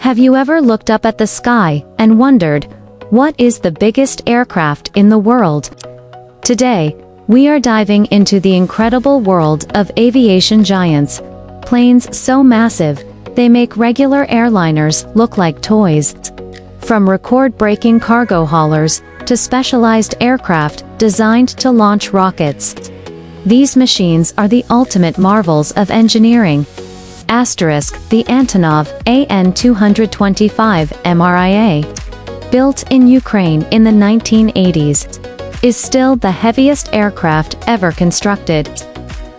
Have you ever looked up at the sky and wondered, what is the biggest aircraft in the world? Today, we are diving into the incredible world of aviation giants, planes so massive, they make regular airliners look like toys. From record-breaking cargo haulers to specialized aircraft designed to launch rockets. These machines are the ultimate marvels of engineering. The Antonov An-225 Mriya, built in Ukraine in the 1980s, is still the heaviest aircraft ever constructed.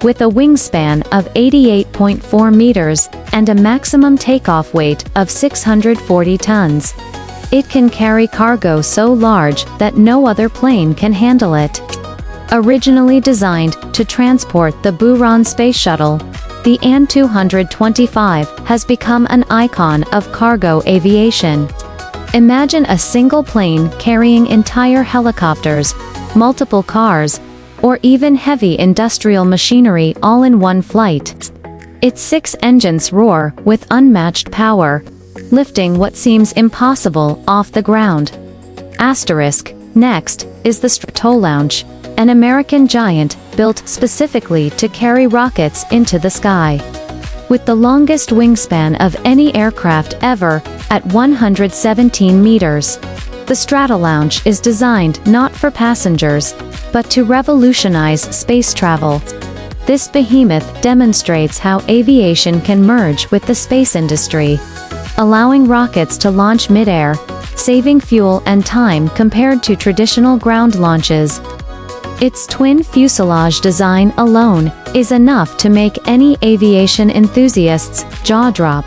With a wingspan of 88.4 meters and a maximum takeoff weight of 640 tons, it can carry cargo so large that no other plane can handle it. Originally designed to transport the Buran space shuttle, the An-225 has become an icon of cargo aviation. Imagine a single plane carrying entire helicopters, multiple cars, or even heavy industrial machinery all in one flight. Its 6 engines roar with unmatched power, lifting what seems impossible off the ground. Next is the Stratolaunch, an American giant built specifically to carry rockets into the sky. With the longest wingspan of any aircraft ever, at 117 meters, the Stratolaunch is designed not for passengers, but to revolutionize space travel. This behemoth demonstrates how aviation can merge with the space industry, allowing rockets to launch mid-air, saving fuel and time compared to traditional ground launches. Its twin fuselage design alone is enough to make any aviation enthusiast's jaw drop.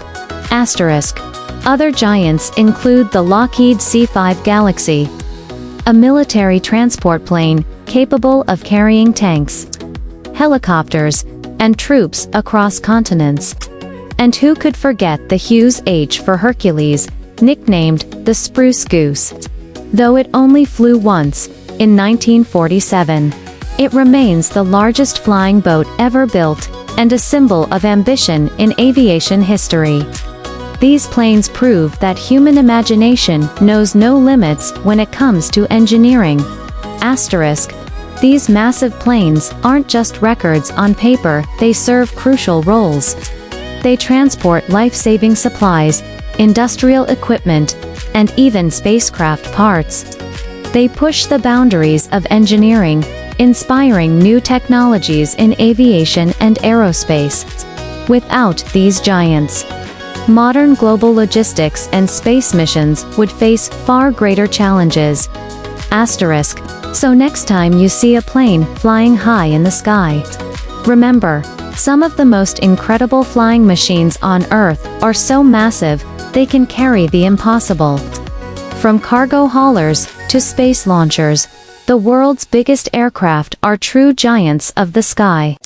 Other giants include the Lockheed C-5 Galaxy, a military transport plane capable of carrying tanks, helicopters, and troops across continents. And who could forget the Hughes H-4 Hercules, nicknamed the Spruce Goose? Though it only flew once, in 1947, it remains the largest flying boat ever built, and a symbol of ambition in aviation history. These planes prove that human imagination knows no limits when it comes to engineering. These massive planes aren't just records on paper, they serve crucial roles. They transport life-saving supplies, industrial equipment, and even spacecraft parts. They push the boundaries of engineering, inspiring new technologies in aviation and aerospace. Without these giants, modern global logistics and space missions would face far greater challenges. So next time you see a plane flying high in the sky, remember, some of the most incredible flying machines on Earth are so massive, they can carry the impossible. From cargo haulers to space launchers, the world's biggest aircraft are true giants of the sky.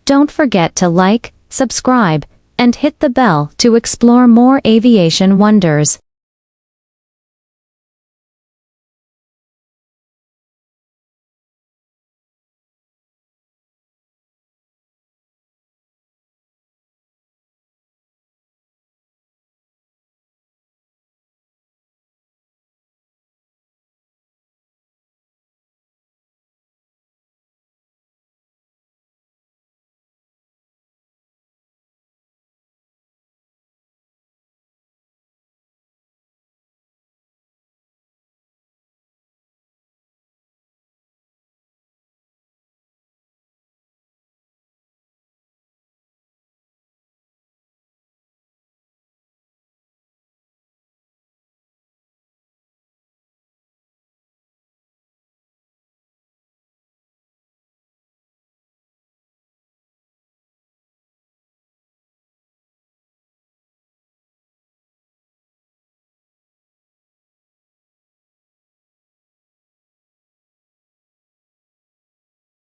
Don't forget to like, subscribe, and hit the bell to explore more aviation wonders.